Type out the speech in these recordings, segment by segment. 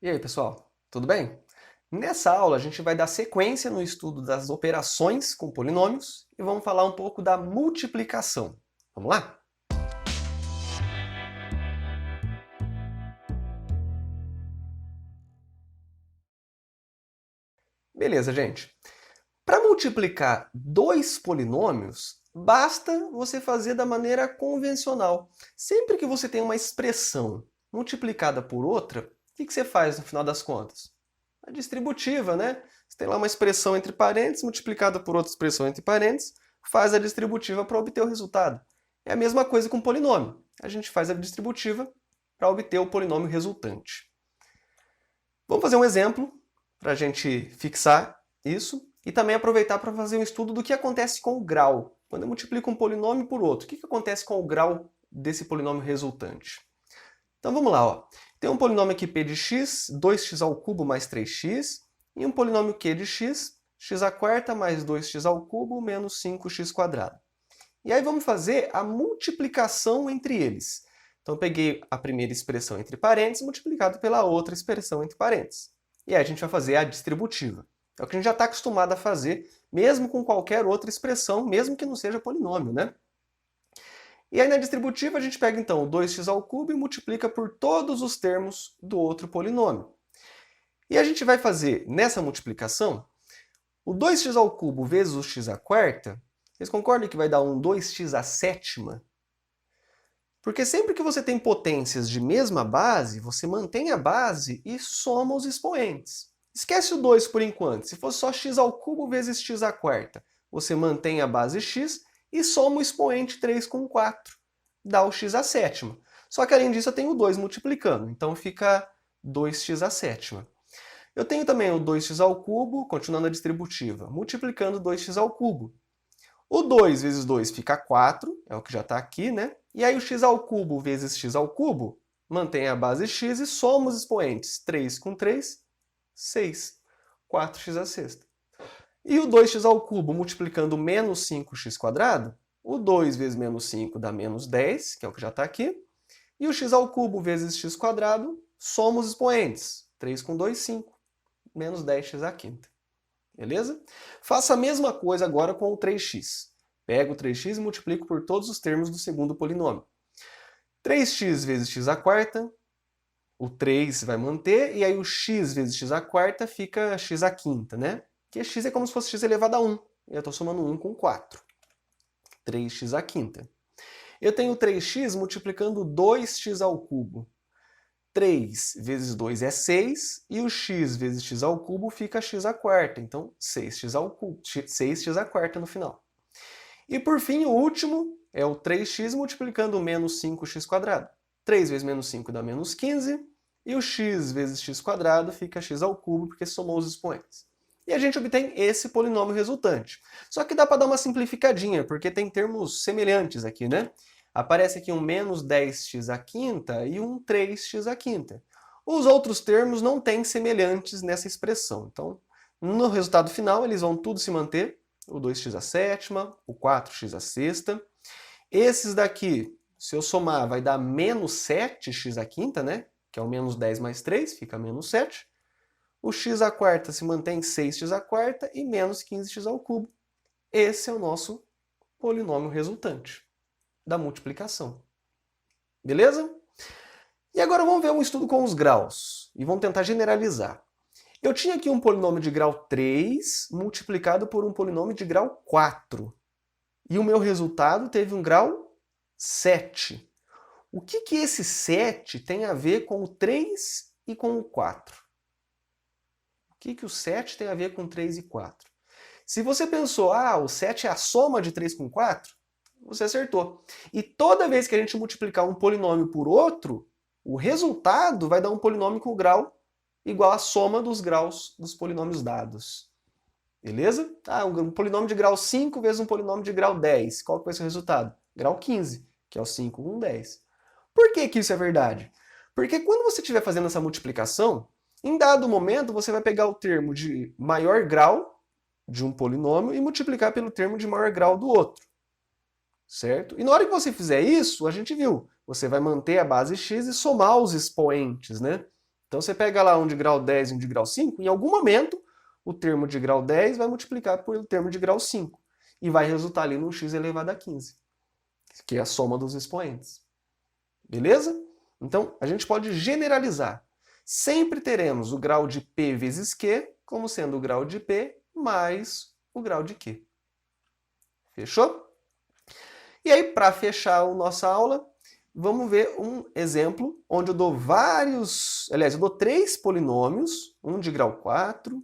E aí, pessoal, tudo bem? Nessa aula, a gente vai dar sequência no estudo das operações com polinômios e vamos falar um pouco da multiplicação. Vamos lá? Beleza, gente. Para multiplicar dois polinômios, basta você fazer da maneira convencional. Sempre que você tem uma expressão multiplicada por outra, o que você faz no final das contas? A distributiva, né? Você tem lá uma expressão entre parênteses multiplicada por outra expressão entre parênteses, faz a distributiva para obter o resultado. É a mesma coisa com o polinômio. A gente faz a distributiva para obter o polinômio resultante. Vamos fazer um exemplo para a gente fixar isso e também aproveitar para fazer um estudo do que acontece com o grau. Quando eu multiplico um polinômio por outro, o que acontece com o grau desse polinômio resultante? Então vamos lá, ó. Tem um polinômio aqui p de x, 2x ao cubo mais 3x, e um polinômio q de x, x à quarta mais 2x ao cubo menos 5x quadrado. E aí vamos fazer a multiplicação entre eles. Então eu peguei a primeira expressão entre parênteses multiplicado pela outra expressão entre parênteses. E aí a gente vai fazer a distributiva. É o que a gente já está acostumado a fazer, mesmo com qualquer outra expressão, mesmo que não seja polinômio, né? E aí na distributiva a gente pega então o 2x ao cubo e multiplica por todos os termos do outro polinômio. E a gente vai fazer nessa multiplicação o 2x ao cubo vezes o x à quarta. Vocês concordam que vai dar um 2x à sétima? Porque sempre que você tem potências de mesma base, você mantém a base e soma os expoentes. Esquece o 2 por enquanto. Se fosse só x ao cubo vezes x à quarta, você mantém a base x e soma o expoente 3 com 4. Dá o x à sétima. Só que além disso eu tenho o 2 multiplicando, então fica 2x à sétima. Eu tenho também o 2x ao cubo, continuando a distributiva, multiplicando 2x ao cubo. O 2 vezes 2 fica 4, é o que já está aqui, né? E aí o x ao cubo vezes x ao cubo mantém a base x e soma os expoentes. 3 com 3, 6. 4x à sexta. E o 2x ao cubo multiplicando menos 5x quadrado, o 2 vezes menos 5 dá menos 10, que é o que já está aqui. E o x ao cubo vezes x quadrado, soma os expoentes. 3 com 2, 5. Menos 10x à quinta. Beleza? Faça a mesma coisa agora com o 3x. Pego o 3x e multiplico por todos os termos do segundo polinômio. 3x vezes x à quarta, o 3 vai manter, e aí o x vezes x à quarta fica x à quinta, né? Porque x é como se fosse x elevado a 1. Eu estou somando 1 com 4. 3x à quinta. Eu tenho 3x multiplicando 2x ao cubo. 3 vezes 2 é 6, e o x vezes x ao cubo fica x à quarta. Então, 6x ao cubo, 6x à quarta no final. E por fim, o último é o 3x multiplicando menos 5x quadrado. 3 vezes menos 5 dá menos 15, e o x vezes x quadrado fica x ao cubo, porque somou os expoentes. E a gente obtém esse polinômio resultante. Só que dá para dar uma simplificadinha, porque tem termos semelhantes aqui, né? Aparece aqui um menos 10x à quinta e um 3x à quinta. Os outros termos não têm semelhantes nessa expressão. Então, no resultado final, eles vão tudo se manter. O 2x à sétima, o 4x à sexta. Esses daqui, se eu somar, vai dar menos 7x à quinta, né? Que é o menos 10 mais 3, fica menos 7. O x à quarta se mantém 6x à quarta e menos 15x ao cubo. Esse é o nosso polinômio resultante da multiplicação. Beleza? E agora vamos ver um estudo com os graus. E vamos tentar generalizar. Eu tinha aqui um polinômio de grau 3 multiplicado por um polinômio de grau 4. E o meu resultado teve um grau 7. O que esse 7 tem a ver com o 3 e com o 4? O que o 7 tem a ver com 3 e 4? Se você pensou, o 7 é a soma de 3 com 4, você acertou. E toda vez que a gente multiplicar um polinômio por outro, o resultado vai dar um polinômio com grau igual à soma dos graus dos polinômios dados. Beleza? Um polinômio de grau 5 vezes um polinômio de grau 10. Qual que vai ser o resultado? Grau 15, que é o 5 com 10. Por que isso é verdade? Porque quando você estiver fazendo essa multiplicação, em dado momento você vai pegar o termo de maior grau de um polinômio e multiplicar pelo termo de maior grau do outro. Certo? E na hora que você fizer isso, a gente viu, você vai manter a base x e somar os expoentes, né? Então você pega lá um de grau 10 e um de grau 5, em algum momento o termo de grau 10 vai multiplicar pelo termo de grau 5 e vai resultar ali num x elevado a 15, que é a soma dos expoentes. Beleza? Então a gente pode generalizar. Sempre teremos o grau de P vezes Q como sendo o grau de P mais o grau de Q. Fechou? E aí, para fechar a nossa aula, vamos ver um exemplo onde eu dou eu dou 3 polinômios, um de grau 4,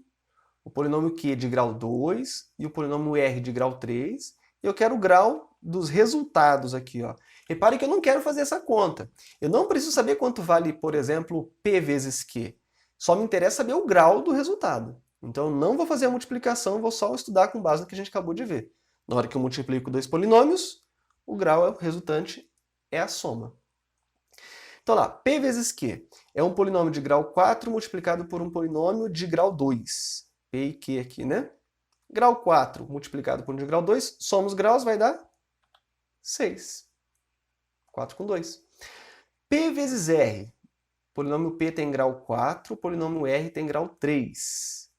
o polinômio Q de grau 2 e o polinômio R de grau 3. E eu quero o grau dos resultados aqui, ó. Repare que eu não quero fazer essa conta. Eu não preciso saber quanto vale, por exemplo, P vezes Q. Só me interessa saber o grau do resultado. Então eu não vou fazer a multiplicação, vou só estudar com base no que a gente acabou de ver. Na hora que eu multiplico 2 polinômios, o grau resultante é a soma. Então lá, P vezes Q é um polinômio de grau 4 multiplicado por um polinômio de grau 2. P e Q aqui, né? Grau 4 multiplicado por um de grau 2, soma os graus, vai dar 6. 4 com 2. P vezes R. O polinômio P tem grau 4, o polinômio R tem grau 3.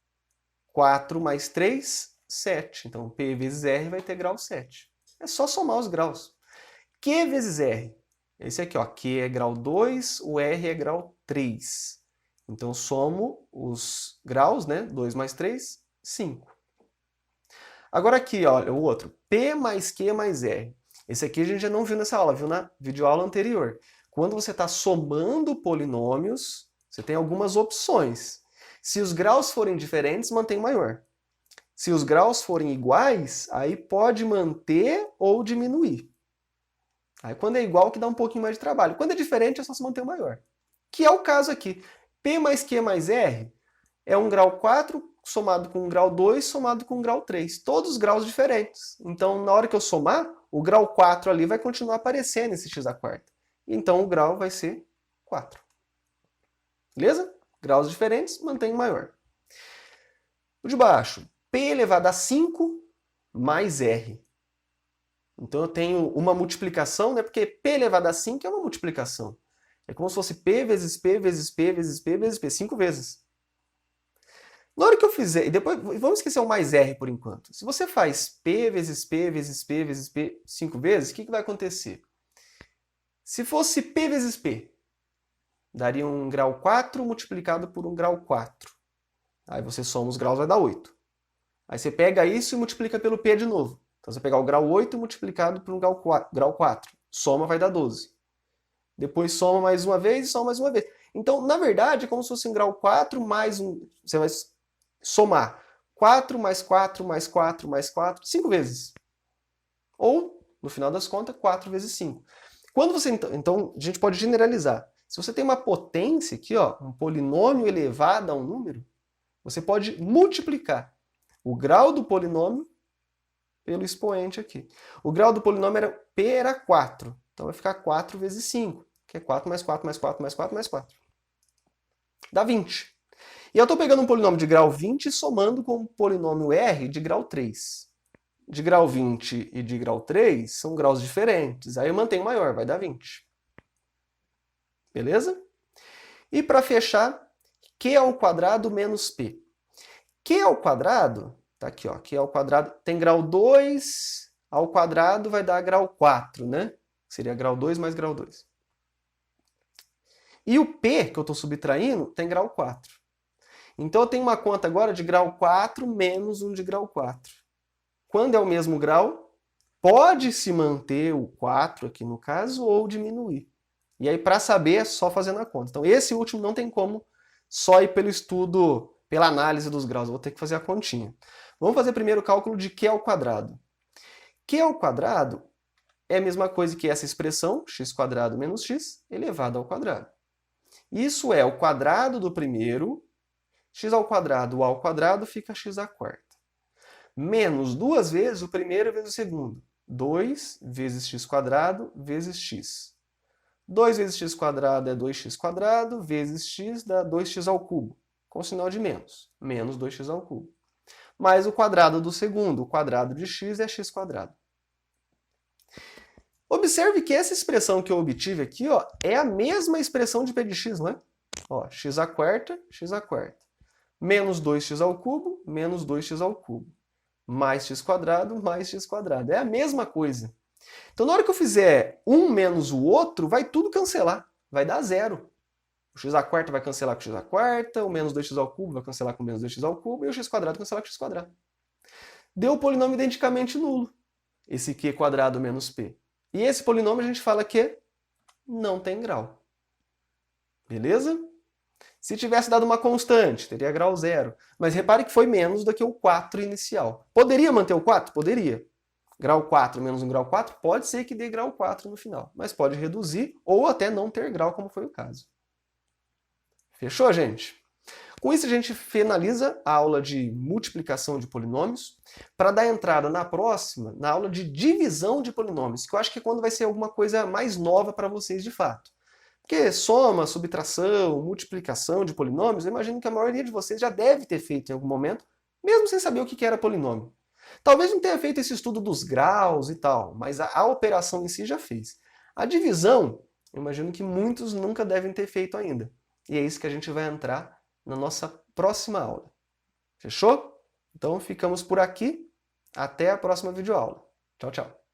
4 mais 3, 7. Então, P vezes R vai ter grau 7. É só somar os graus. Q vezes R. Esse aqui, ó, Q é grau 2, o R é grau 3. Então, somo os graus, né? 2 mais 3, 5. Agora aqui, olha, o outro. P mais Q mais R. Esse aqui a gente já não viu nessa aula, viu na videoaula anterior. Quando você está somando polinômios, você tem algumas opções. Se os graus forem diferentes, mantém maior. Se os graus forem iguais, aí pode manter ou diminuir. Aí quando é igual, que dá um pouquinho mais de trabalho. Quando é diferente, é só se manter o maior. Que é o caso aqui. P mais Q mais R é um grau 4 somado com um grau 2 somado com um grau 3. Todos graus diferentes. Então, na hora que eu somar, o grau 4 ali vai continuar aparecendo esse x à quarta. Então, o grau vai ser 4. Beleza? Graus diferentes, mantém maior. O de baixo. P elevado a 5 mais R. Então eu tenho uma multiplicação, né? Porque P elevado a 5 é uma multiplicação. É como se fosse P vezes P vezes P vezes P vezes P, 5 vezes. Na hora que eu fizer, e depois vamos esquecer o mais R por enquanto. Se você faz P vezes P vezes P vezes P 5 vezes, o que vai acontecer? Se fosse P vezes P, daria um grau 4 multiplicado por um grau 4. Aí você soma os graus, vai dar 8. Aí você pega isso e multiplica pelo P de novo. Então você pegar o grau 8 multiplicado por um grau 4. Soma vai dar 12. Depois soma mais uma vez e soma mais uma vez. Então, na verdade, é como se fosse um grau 4 mais um... Você vai somar 4 mais 4 mais 4 mais 4, 5 vezes. Ou, no final das contas, 4 vezes 5. Quando você, então, a gente pode generalizar. Se você tem uma potência aqui, ó, um polinômio elevado a um número, você pode multiplicar o grau do polinômio pelo expoente aqui. O grau do polinômio P era 4. Então vai ficar 4 vezes 5, que é 4 mais 4 mais 4 mais 4 mais 4. Dá 20. E eu estou pegando um polinômio de grau 20 e somando com o polinômio R de grau 3. De grau 20 e de grau 3 são graus diferentes. Aí eu mantenho maior, vai dar 20. Beleza? E para fechar, Q ao quadrado menos P. Q ao quadrado, tá aqui, ó, Q ao quadrado tem grau 2 ao quadrado vai dar grau 4, né? Seria grau 2 mais grau 2. E o P, que eu estou subtraindo, tem grau 4. Então eu tenho uma conta agora de grau 4 menos um de grau 4. Quando é o mesmo grau, pode se manter o 4 aqui no caso, ou diminuir. E aí para saber é só fazendo a conta. Então esse último não tem como só ir pelo estudo, pela análise dos graus, eu vou ter que fazer a continha. Vamos fazer primeiro o cálculo de Q ao quadrado. Q ao quadrado é a mesma coisa que essa expressão, x² menos x, elevado ao quadrado. Isso é o quadrado do primeiro, x ao quadrado fica x à quarta. Menos duas vezes o primeiro vezes o segundo. 2 vezes x² vezes x. 2 vezes x² é 2x², vezes x dá 2x ao cubo, com sinal de menos. Menos 2x ao cubo. Mais o quadrado do segundo, o quadrado de x é x². Observe que essa expressão que eu obtive aqui, ó, é a mesma expressão de p de x, não é? Ó, x à quarta, x à quarta. Menos 2x ao cubo, menos 2x ao cubo. Mais x quadrado, mais x quadrado. É a mesma coisa. Então, na hora que eu fizer um menos o outro, vai tudo cancelar. Vai dar zero. O x à quarta vai cancelar com o x à quarta, o menos 2x ao cubo vai cancelar com o menos 2x ao cubo, e o x quadrado cancelar com o x quadrado. Deu o polinômio identicamente nulo. Esse q quadrado menos p. E esse polinômio a gente fala que não tem grau. Beleza? Se tivesse dado uma constante, teria grau zero. Mas repare que foi menos do que o 4 inicial. Poderia manter o 4? Poderia. Grau 4 menos um grau 4, pode ser que dê grau 4 no final. Mas pode reduzir ou até não ter grau, como foi o caso. Fechou, gente? Com isso a gente finaliza a aula de multiplicação de polinômios para dar entrada na próxima, na aula de divisão de polinômios, que eu acho que é quando vai ser alguma coisa mais nova para vocês de fato. Porque soma, subtração, multiplicação de polinômios, eu imagino que a maioria de vocês já deve ter feito em algum momento, mesmo sem saber o que era polinômio. Talvez não tenha feito esse estudo dos graus e tal, mas a operação em si já fez. A divisão, eu imagino que muitos nunca devem ter feito ainda. E é isso que a gente vai entrar na nossa próxima aula. Fechou? Então ficamos por aqui. Até a próxima videoaula. Tchau, tchau.